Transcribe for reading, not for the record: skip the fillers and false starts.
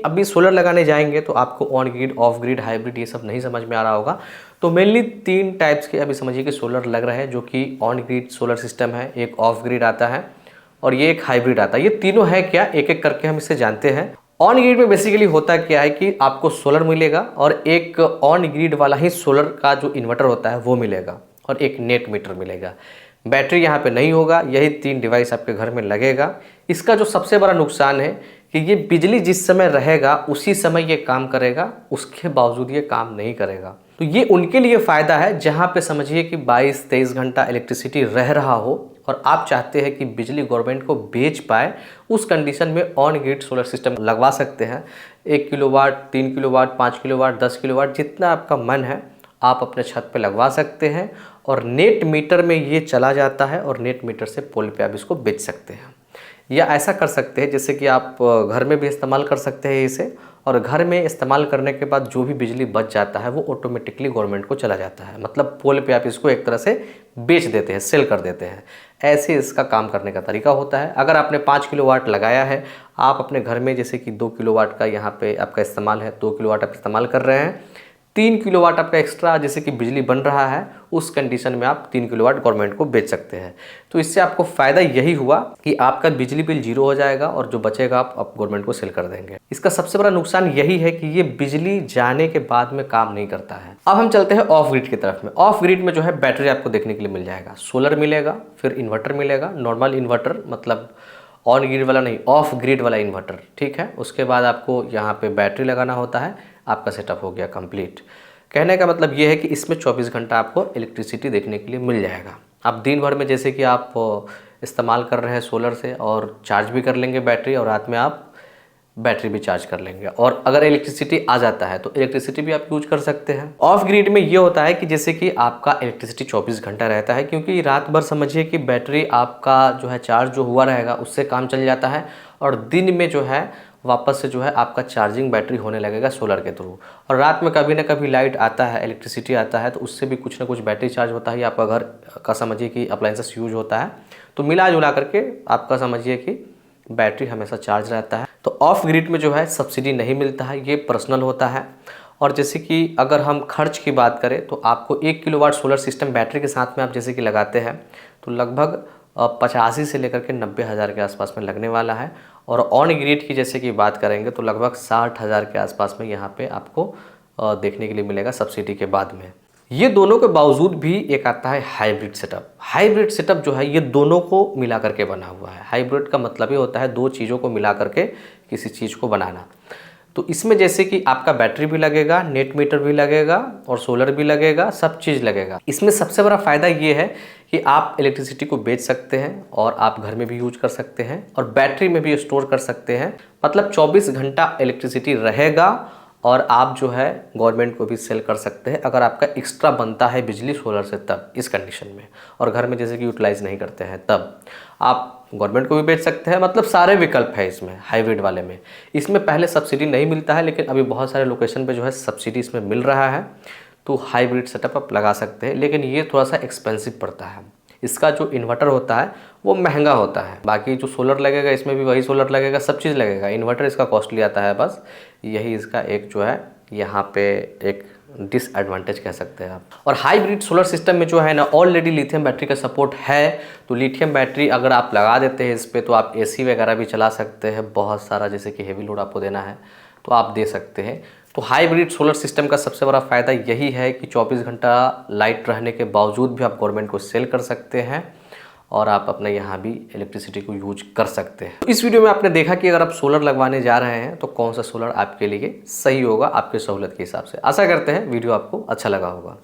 अभी सोलर लगाने जाएंगे तो आपको on grid, of grid, hybrid ये सब नहीं समझ में आ रहा होगा। तो मेनली 3 टाइप्स के अभी समझिए कि सोलर लग रहे हैं, जो कि ऑन ग्रिड सोलर सिस्टम है, एक ऑफ ग्रिड आता है और ये एक हाइब्रिड आता है। ये तीनों है क्या, एक एक करके हम इसे जानते हैं। ऑन ग्रिड में बेसिकली होता क्या है कि आपको सोलर मिलेगा और एक ऑन ग्रिड वाला ही सोलर का जो इन्वर्टर होता है वो मिलेगा और एक नेट मीटर मिलेगा। बैटरी यहाँ पे नहीं होगा। यही 3 डिवाइस आपके घर में लगेगा। इसका जो सबसे बड़ा नुकसान है कि ये बिजली जिस समय रहेगा उसी समय ये काम करेगा, उसके बावजूद ये काम नहीं करेगा। तो ये उनके लिए फ़ायदा है जहाँ पे समझिए कि 22-23 घंटा इलेक्ट्रिसिटी रह रहा हो और आप चाहते हैं कि बिजली गवर्नमेंट को बेच पाए। उस कंडीशन में ऑन ग्रिड सोलर सिस्टम लगवा सकते हैं। 1 किलोवाट, 3 किलोवाट, 5 किलोवाट, 10 किलोवाट, जितना आपका मन है आप अपने छत पे लगवा सकते हैं और नेट मीटर में ये चला जाता है और नेट मीटर से पोल पे आप इसको बेच सकते हैं। या ऐसा कर सकते हैं जैसे कि आप घर में भी इस्तेमाल कर सकते हैं इसे, और घर में इस्तेमाल करने के बाद जो भी बिजली बच जाता है वो ऑटोमेटिकली गवर्नमेंट को चला जाता है। मतलब पोल पे आप इसको एक तरह से बेच देते हैं, सेल कर देते हैं। ऐसे इसका काम करने का तरीका होता है। अगर आपने 5 किलोवाट लगाया है, आप अपने घर में जैसे कि 2 किलोवाट का यहाँ पे आपका इस्तेमाल है, 2 किलोवाट आप इस्तेमाल कर रहे हैं, 3 किलोवाट आपका एक्स्ट्रा जैसे कि बिजली बन रहा है, उस कंडीशन में आप 3 किलोवाट गवर्नमेंट को बेच सकते हैं। तो इससे आपको फ़ायदा यही हुआ कि आपका बिजली बिल 0 हो जाएगा और जो बचेगा आप गवर्नमेंट को सेल कर देंगे। इसका सबसे बड़ा नुकसान यही है कि ये बिजली जाने के बाद में काम नहीं करता है। अब हम चलते हैं ऑफ ग्रिड की तरफ में। ऑफ ग्रिड में जो है बैटरी आपको देखने के लिए मिल जाएगा, सोलर मिलेगा, फिर इन्वर्टर मिलेगा, नॉर्मल इन्वर्टर, मतलब ऑन ग्रिड वाला नहीं, ऑफ ग्रिड वाला इन्वर्टर, ठीक है। उसके बाद आपको यहाँ पे बैटरी लगाना होता है। आपका सेटअप हो गया कंप्लीट। कहने का मतलब ये है कि इसमें 24 घंटा आपको इलेक्ट्रिसिटी देखने के लिए मिल जाएगा। आप दिन भर में जैसे कि आप इस्तेमाल कर रहे हैं सोलर से और चार्ज भी कर लेंगे बैटरी, और रात में आप बैटरी भी चार्ज कर लेंगे। और अगर इलेक्ट्रिसिटी आ जाता है तो इलेक्ट्रिसिटी भी आप यूज कर सकते हैं। ऑफ ग्रिड में ये होता है कि जैसे कि आपका इलेक्ट्रिसिटी 24 घंटा रहता है, क्योंकि रात भर समझिए कि बैटरी आपका जो है चार्ज जो हुआ रहेगा उससे काम चल जाता है, और दिन में जो है वापस से जो है आपका चार्जिंग बैटरी होने लगेगा सोलर के थ्रू। और रात में कभी ना कभी लाइट आता है, इलेक्ट्रिसिटी आता है, तो उससे भी कुछ ना कुछ बैटरी चार्ज होता है, आपका घर का समझिए कि अप्लायंसेस यूज होता है। तो मिला जुला करके आपका समझिए कि बैटरी हमेशा चार्ज रहता है। तो ऑफ ग्रिड में जो है सब्सिडी नहीं मिलता है, ये पर्सनल होता है। और जैसे कि अगर हम खर्च की बात करें तो आपको 1 किलोवाट सोलर सिस्टम बैटरी के साथ में आप जैसे कि लगाते हैं तो लगभग 85 से लेकर के 90 हज़ार के आसपास में लगने वाला है। और ऑन ग्रिड की जैसे कि बात करेंगे तो लगभग 60 हज़ार के आसपास में यहाँ पे आपको देखने के लिए मिलेगा सब्सिडी के बाद में। ये दोनों के बावजूद भी एक आता है हाइब्रिड सेटअप। हाइब्रिड सेटअप जो है ये दोनों को मिला करके बना हुआ है। हाइब्रिड का मतलब ये होता है 2 चीज़ों को मिला करके किसी चीज़ को बनाना। तो इसमें जैसे कि आपका बैटरी भी लगेगा, नेट मीटर भी लगेगा और सोलर भी लगेगा, सब चीज़ लगेगा। इसमें सबसे बड़ा फ़ायदा ये है कि आप इलेक्ट्रिसिटी को बेच सकते हैं और आप घर में भी यूज कर सकते हैं और बैटरी में भी स्टोर कर सकते हैं। मतलब 24 घंटा इलेक्ट्रिसिटी रहेगा और आप जो है गवर्नमेंट को भी सेल कर सकते हैं अगर आपका एक्स्ट्रा बनता है बिजली सोलर से, तब इस कंडीशन में। और घर में जैसे कि यूटिलाइज़ नहीं करते हैं तब आप गवर्नमेंट को भी बेच सकते हैं। मतलब सारे विकल्प है इसमें हाइब्रिड वाले में। इसमें पहले सब्सिडी नहीं मिलता है, लेकिन अभी बहुत सारे लोकेशन पे जो है सब्सिडी इसमें मिल रहा है। तो हाइब्रिड सेटअप आप लगा सकते हैं, लेकिन ये थोड़ा सा एक्सपेंसिव पड़ता है। इसका जो इन्वर्टर होता है वो महंगा होता है। बाकी जो सोलर लगेगा इसमें भी वही सोलर लगेगा, सब चीज़ लगेगा। इन्वर्टर इसका कॉस्टली आता है, बस यही इसका एक जो है यहाँ पे एक डिसएडवांटेज कह सकते हैं आप। और हाइब्रिड सोलर सिस्टम में जो है ना ऑलरेडी लिथियम बैटरी का सपोर्ट है। तो लिथियम बैटरी अगर आप लगा देते हैं इस पर तो आप एसी वगैरह भी चला सकते हैं। बहुत सारा जैसे कि हेवी लोड आपको देना है तो आप दे सकते हैं। तो हाइब्रिड सोलर सिस्टम का सबसे बड़ा फ़ायदा यही है कि 24 घंटा लाइट रहने के बावजूद भी आप गवर्नमेंट को सेल कर सकते हैं और आप अपने यहाँ भी इलेक्ट्रिसिटी को यूज कर सकते हैं। तो इस वीडियो में आपने देखा कि अगर आप सोलर लगवाने जा रहे हैं तो कौन सा सोलर आपके लिए सही होगा, आपके सहूलत के हिसाब से। आशा करते हैं वीडियो आपको अच्छा लगा होगा।